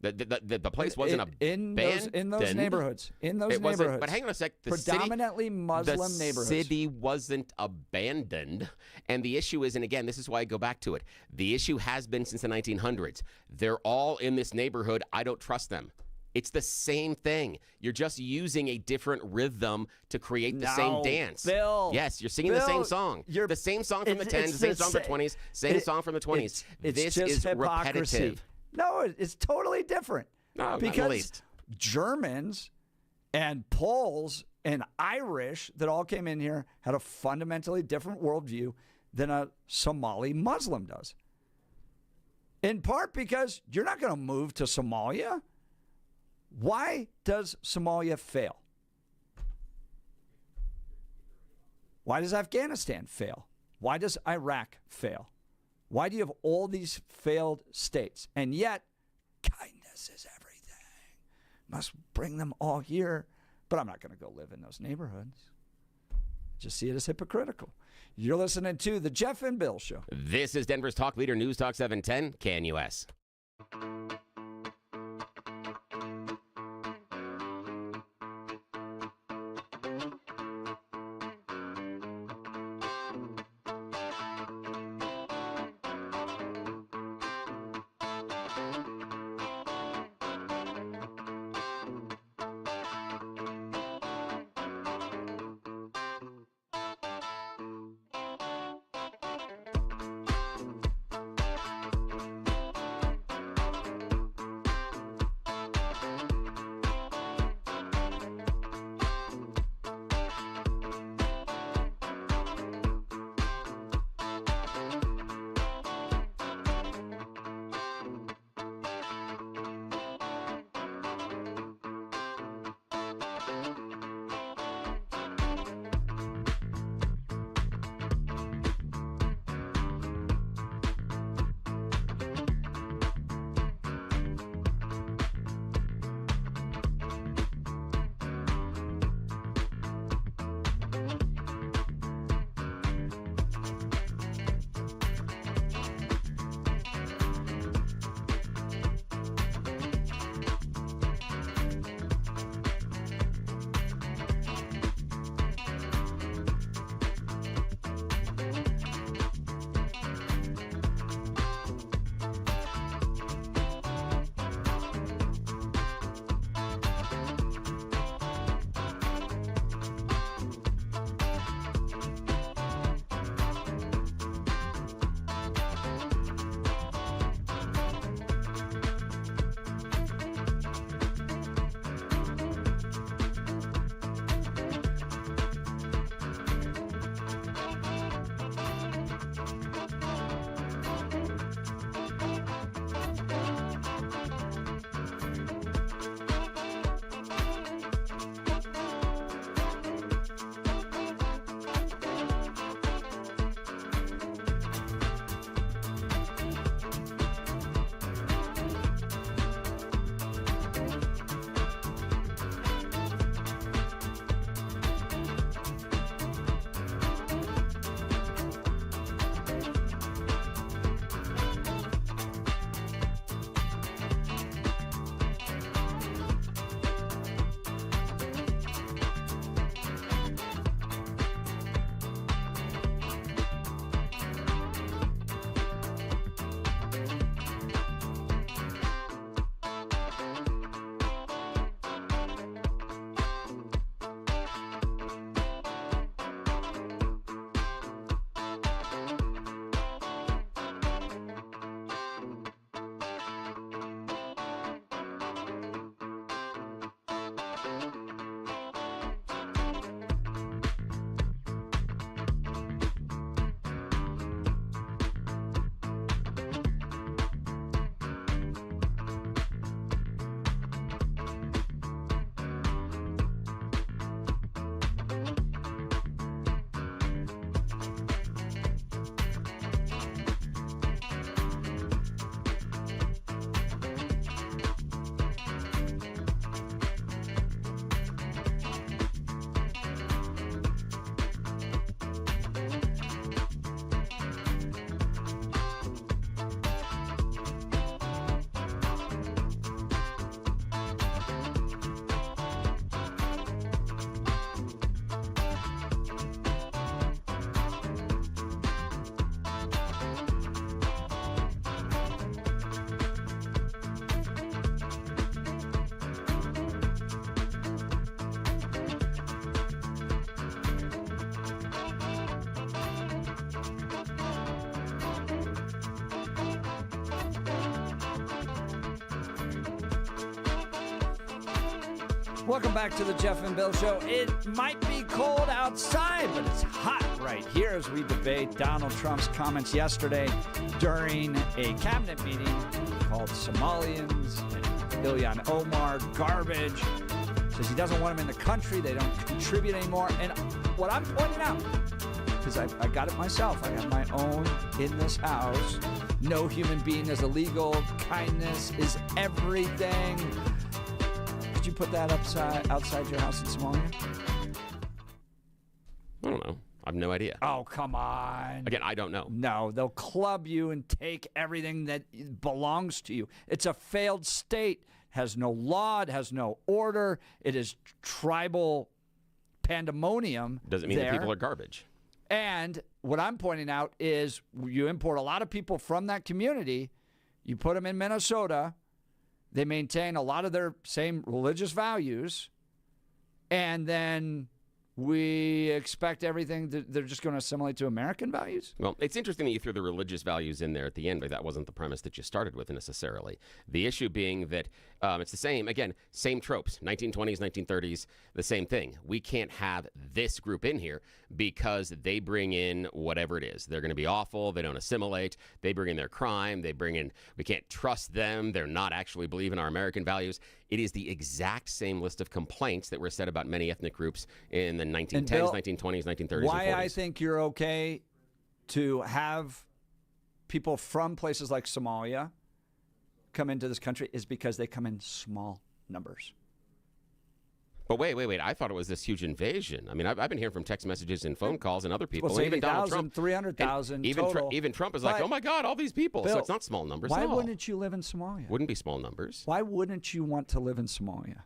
[SPEAKER 2] The place wasn't
[SPEAKER 1] in those neighborhoods. In those neighborhoods.
[SPEAKER 2] But hang on a sec.
[SPEAKER 1] Predominantly Muslim neighborhoods.
[SPEAKER 2] The city wasn't abandoned. And the issue is, and again, this is why I go back to it. The issue has been since the 1900s. They're all in this neighborhood. I don't trust them. It's the same thing. You're just using a different rhythm to create the same dance.
[SPEAKER 1] Bill.
[SPEAKER 2] Yes, you're singing the same song. The same song from the 10s, the same song from the 20s, same song from the 20s.
[SPEAKER 1] This
[SPEAKER 2] is
[SPEAKER 1] hypocrisy.
[SPEAKER 2] repetitive.
[SPEAKER 1] No, it's totally different.
[SPEAKER 2] No, not
[SPEAKER 1] because
[SPEAKER 2] in the least.
[SPEAKER 1] Germans and Poles and Irish that all came in here had a fundamentally different worldview than a Somali Muslim does. In part because you're not going to move to Somalia. Why does Somalia fail? Why does Afghanistan fail? Why does Iraq fail? Why do you have all these failed states? And yet, kindness is everything. Must bring them all here. But I'm not going to go live in those neighborhoods. Just see it as hypocritical. You're listening to The Jeff and Bill Show.
[SPEAKER 2] This is Denver's Talk Leader, News Talk 710, KNUS.
[SPEAKER 1] Welcome back to the Jeff and Bill Show. It might be cold outside, but it's hot right here as we debate Donald Trump's comments yesterday during a cabinet meeting called Somalians and Ilhan Omar garbage. Says he doesn't want them in the country. They don't contribute anymore. And what I'm pointing out, because I got it myself. I have my own in this house. No human being is illegal. Kindness is everything. Did you put that outside your house in Somalia?
[SPEAKER 2] I don't know. I have no idea.
[SPEAKER 1] Oh, come on.
[SPEAKER 2] Again, I don't know.
[SPEAKER 1] No, they'll club you and take everything that belongs to you. It's a failed state. Has no law. It has no order. It is tribal pandemonium.
[SPEAKER 2] Doesn't mean that people are garbage.
[SPEAKER 1] And what I'm pointing out is you import a lot of people from that community. You put them in Minnesota. They maintain a lot of their same religious values. And then we expect everything they're just going to assimilate to American values?
[SPEAKER 2] Well, it's interesting that you threw the religious values in there at the end, but that wasn't the premise that you started with necessarily. The issue being that it's the same, again, same tropes, 1920s, 1930s, the same thing. We can't have this group in here because they bring in whatever it is. They're going to be awful. They don't assimilate. They bring in their crime. We can't trust them. They're not actually believing our American values. It is the exact same list of complaints that were said about many ethnic groups in the 1910s,
[SPEAKER 1] Bill,
[SPEAKER 2] 1920s, 1930s,
[SPEAKER 1] why
[SPEAKER 2] and 40s.
[SPEAKER 1] I think you're okay to have people from places like Somalia come into this country is because they come in small numbers.
[SPEAKER 2] But wait. I thought it was this huge invasion. I mean, I've been hearing from text messages and phone calls and other people.
[SPEAKER 1] Well, it's
[SPEAKER 2] even Donald Trump.
[SPEAKER 1] 300,000
[SPEAKER 2] Even Trump is like, oh, my God, all these people.
[SPEAKER 1] Bill,
[SPEAKER 2] so it's not small numbers
[SPEAKER 1] why
[SPEAKER 2] at all.
[SPEAKER 1] wouldn't you live in Somalia?
[SPEAKER 2] Wouldn't be small numbers.
[SPEAKER 1] Why wouldn't you want to live in Somalia?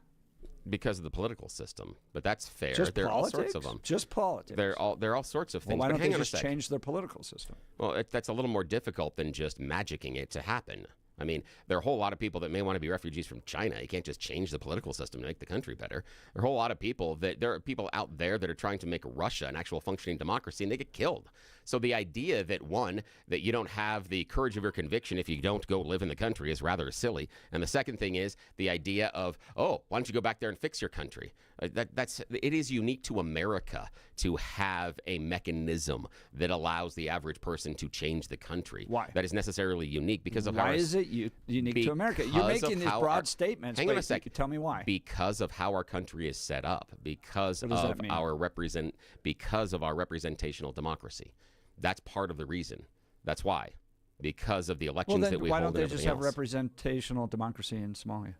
[SPEAKER 2] Because of the political system. But that's fair.
[SPEAKER 1] Just
[SPEAKER 2] there
[SPEAKER 1] politics?
[SPEAKER 2] are all sorts of them.
[SPEAKER 1] Just politics?
[SPEAKER 2] There are all sorts of things.
[SPEAKER 1] Well, why
[SPEAKER 2] but
[SPEAKER 1] don't
[SPEAKER 2] hang
[SPEAKER 1] they
[SPEAKER 2] on
[SPEAKER 1] just
[SPEAKER 2] a sec.
[SPEAKER 1] change their political system?
[SPEAKER 2] Well, that's a little more difficult than just magicking it to happen. I mean, there are a whole lot of people that may want to be refugees from China. You can't just change the political system to make the country better. There are a whole lot of people there are people out there that are trying to make Russia an actual functioning democracy, and they get killed. So the idea that, one, that you don't have the courage of your conviction if you don't go live in the country is rather silly. And the second thing is the idea of, oh, why don't you go back there and fix your country? It is unique to America to have a mechanism that allows the average person to change the country.
[SPEAKER 1] Why?
[SPEAKER 2] That is necessarily unique because of
[SPEAKER 1] why is it unique to America? You're making these broad statements.
[SPEAKER 2] Hang on a second.
[SPEAKER 1] Tell me why.
[SPEAKER 2] Because of how our country is set up. Because of our representational democracy. That's part of the reason. That's why. Because of the elections that we hold and everything else.
[SPEAKER 1] Why don't they just have representational democracy in Somalia?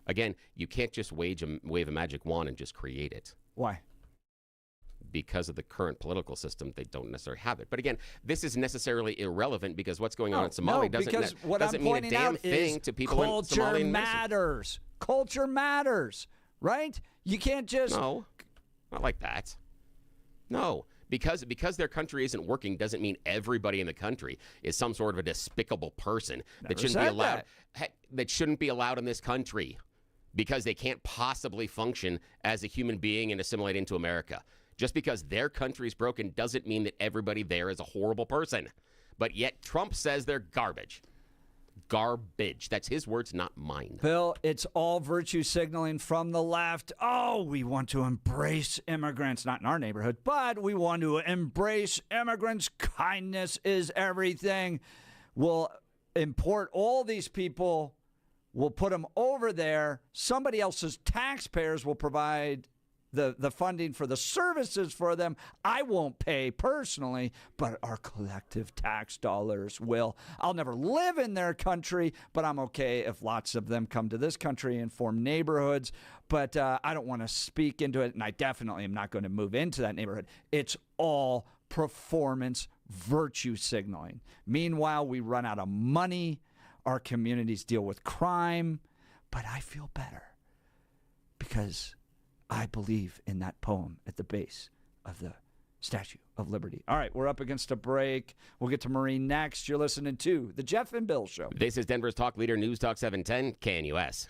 [SPEAKER 2] Again, you can't just wave a magic wand and just create it.
[SPEAKER 1] Why?
[SPEAKER 2] Because of the current political system, they don't necessarily have it. But again, this is necessarily irrelevant because what's going on in Somalia doesn't mean a damn thing to people in Somalia.
[SPEAKER 1] Culture matters. Culture matters, right? You can't just...
[SPEAKER 2] No, not like that. No. Because their country isn't working doesn't mean everybody in the country is some sort of a despicable person that shouldn't be allowed. That shouldn't be allowed in this country because they can't possibly function as a human being and assimilate into America. Just because their country is broken doesn't mean that everybody there is a horrible person. But yet Trump says they're garbage. Garbage. That's his words, not mine.
[SPEAKER 1] Bill, it's all virtue signaling from the left. Oh, we want to embrace immigrants, not in our neighborhood, but we want to embrace immigrants. Kindness is everything. We'll import all these people. We'll put them over there. Somebody else's taxpayers will provide the funding for the services for them. I won't pay personally, but our collective tax dollars will. I'll never live in their country, but I'm okay if lots of them come to this country and form neighborhoods. But I don't want to speak into it, and I definitely am not going to move into that neighborhood. It's all performance virtue signaling. Meanwhile, we run out of money. Our communities deal with crime. But I feel better because I believe in that poem at the base of the Statue of Liberty. All right, we're up against a break. We'll get to Maureen next. You're listening to The Jeff and Bill Show.
[SPEAKER 2] This is Denver's Talk Leader, News Talk 710, KNUS.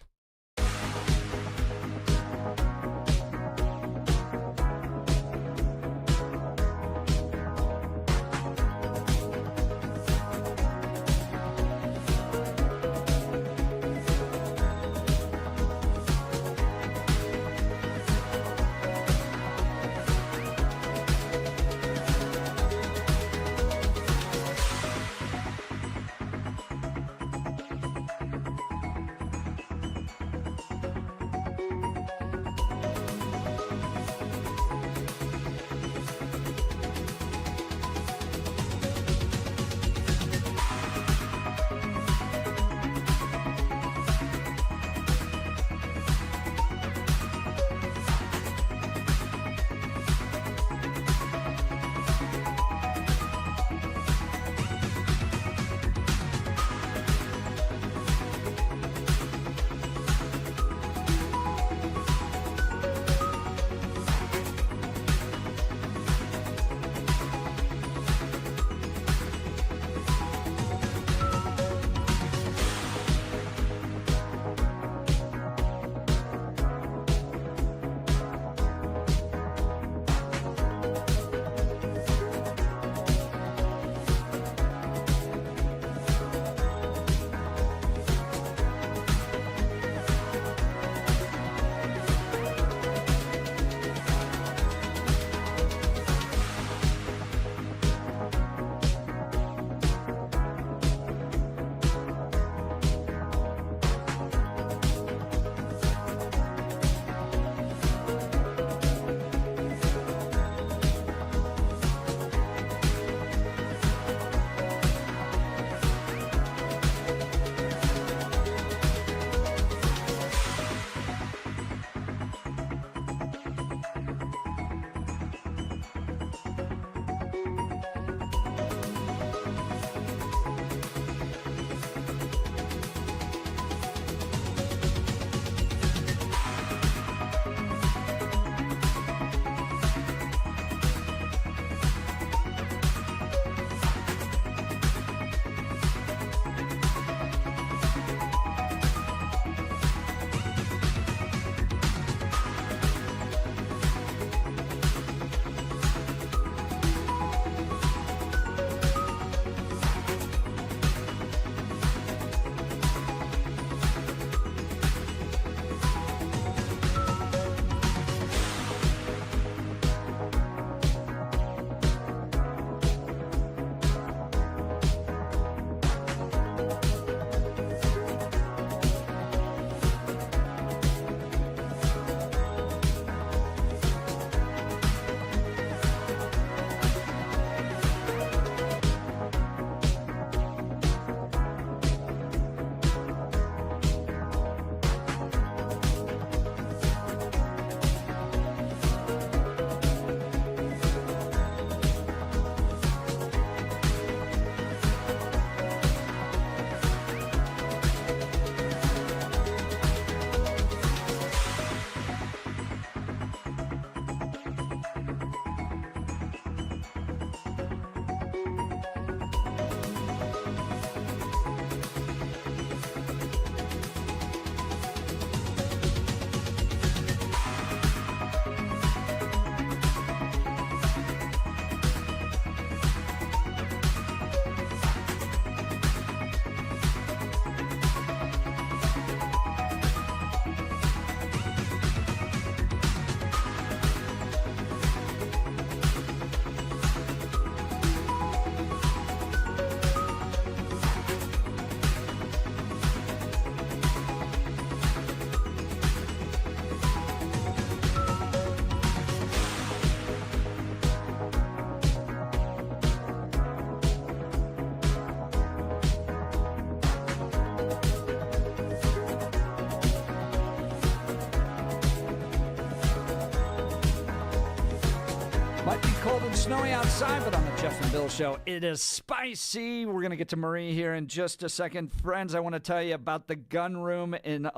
[SPEAKER 1] cold and snowy outside, but on the Jeff and Bill Show, it is spicy. We're going to get to Marie here in just a second. Friends, I want to tell you about the gun room in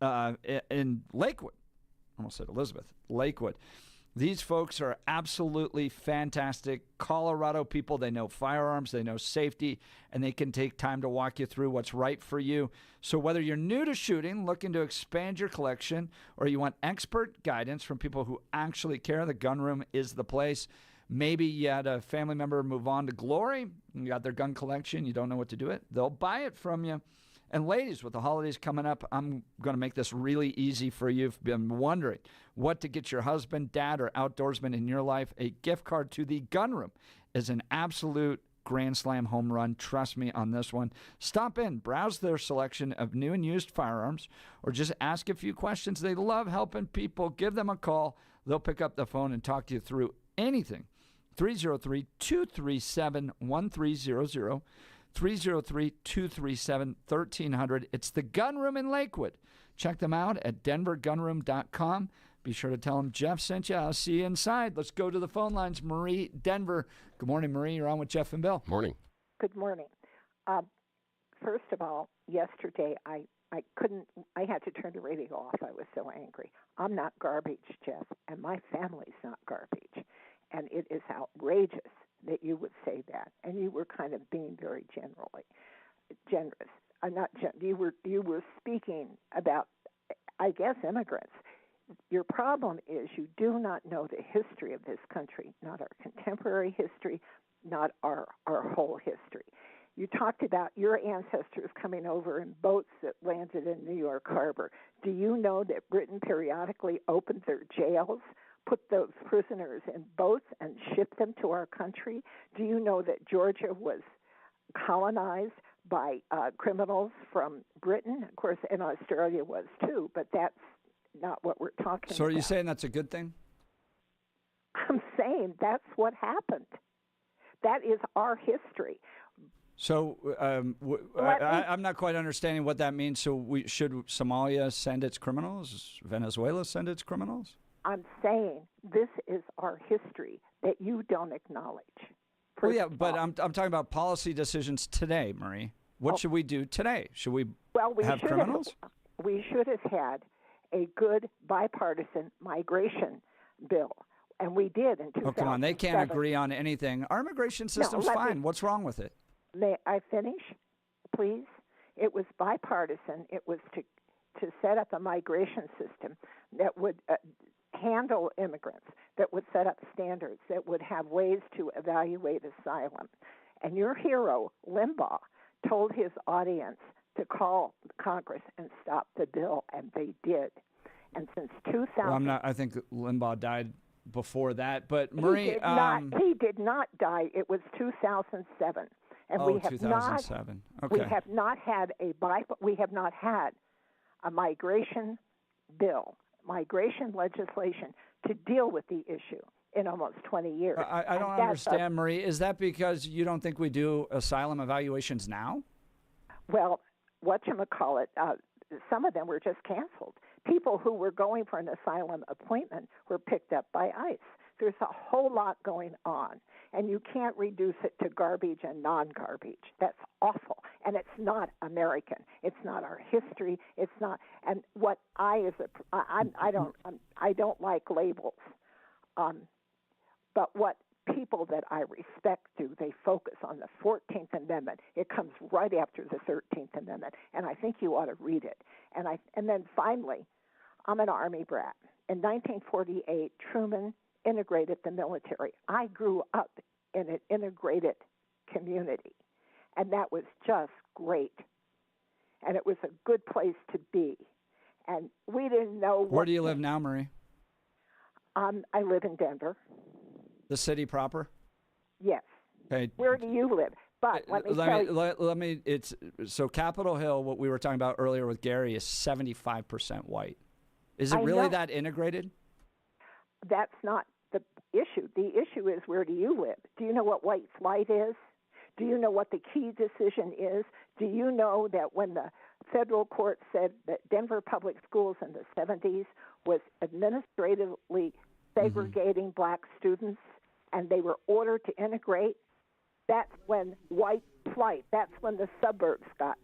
[SPEAKER 1] Lakewood. I almost said Elizabeth. Lakewood. These folks are absolutely fantastic Colorado people. They know firearms, they know safety, and they can take time to walk you through what's right for you. So whether you're new to shooting, looking to expand your collection, or you want expert guidance from people who actually care, the gun room is the place. Maybe you had a family member move on to glory, and you got their gun collection, you don't know what to do with it. They'll buy it from you. And ladies, with the holidays coming up, I'm going to make this really easy for you. If you've been wondering what to get your husband, dad, or outdoorsman in your life, a gift card to the gun room is an absolute grand slam home run. Trust me on this one. Stop in, browse their selection of new and used firearms, or just ask a few questions. They love helping people. Give them a call. They'll pick up the phone and talk you through anything. 303-237-1300. 303-237-1300. It's the Gun Room in Lakewood. Check them out at denvergunroom.com. Be sure to tell them Jeff sent you. I'll see you inside. Let's go to the phone lines. Marie, Denver. Good morning, Marie. You're on with Jeff and Bill.
[SPEAKER 2] Morning.
[SPEAKER 13] Good morning. First of all, yesterday I had to turn the radio off. I was so angry. I'm not garbage, Jeff, and my family's not garbage. And it is outrageous that you would say that, and you were kind of being very generous. You were speaking about, I guess, immigrants. Your problem is you do not know the history of this country, not our contemporary history, not our whole history. You talked about your ancestors coming over in boats that landed in New York Harbor. Do you know that Britain periodically opened their jails, put those prisoners in boats and shipped them to our country? Do you know that Georgia was colonized by criminals from Britain? Of course, and Australia was too, but that's not what we're talking about.
[SPEAKER 1] So are you saying that's a good thing?
[SPEAKER 13] I'm saying that's what happened. That is our history.
[SPEAKER 1] So I'm not quite understanding what that means. So should Somalia send its criminals? Venezuela send its criminals?
[SPEAKER 13] I'm saying this is our history that you don't acknowledge.
[SPEAKER 1] Well, yeah, but I'm talking about policy decisions today, Marie. What should we do today? Should we have criminals?
[SPEAKER 13] We should have had a good bipartisan migration bill, and we did in 2007.
[SPEAKER 1] Oh, come on. They can't agree on anything. Our immigration system's fine. What's wrong with it?
[SPEAKER 13] May I finish, please? It was bipartisan. It was to set up a migration system that would handle immigrants, that would set up standards, that would have ways to evaluate asylum. And your hero, Limbaugh, told his audience to call Congress and stop the bill, and they did. And since 2000...
[SPEAKER 1] Well, I think Limbaugh died before that, but Marie...
[SPEAKER 13] He did not die. It was 2007. And we have
[SPEAKER 1] 2007. Okay.
[SPEAKER 13] We have not had a migration bill, migration legislation to deal with the issue in almost 20 years.
[SPEAKER 1] I don't understand, Marie. Is that because you don't think we do asylum evaluations now?
[SPEAKER 13] Well, whatchamacallit, some of them were just canceled. People who were going for an asylum appointment were picked up by ICE. There's a whole lot going on, and you can't reduce it to garbage and non-garbage. That's awful, and it's not American. It's not our history. It's not. And what I don't like labels, but what people that I respect do, they focus on the 14th Amendment. It comes right after the 13th Amendment, and I think you ought to read it. And then finally, I'm an Army brat. In 1948, Truman integrated the military. I grew up in an integrated community, and that was just great. And it was a good place to be. And we didn't know
[SPEAKER 1] Where do you live now, Marie?
[SPEAKER 13] I live in Denver.
[SPEAKER 1] The city proper?
[SPEAKER 13] Yes.
[SPEAKER 1] Okay.
[SPEAKER 13] Where do you live? But
[SPEAKER 1] let me it's so Capitol Hill, what we were talking about earlier with Gary, is 75% white. Is it really that integrated?
[SPEAKER 13] That's not the issue. The issue is, where do you live? Do you know what white flight is? Do you know what the key decision is? Do you know that when the federal court said that Denver public schools in the 70s was administratively segregating black students, and they were ordered to integrate, that's when white flight, that's when the suburbs got.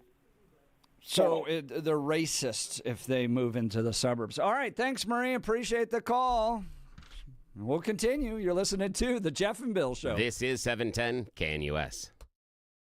[SPEAKER 1] So they're racist if they move into the suburbs. All right, thanks, Marie. Appreciate the call. We'll continue. You're listening to The Jeff and Bill Show.
[SPEAKER 2] This is 710 KNUS.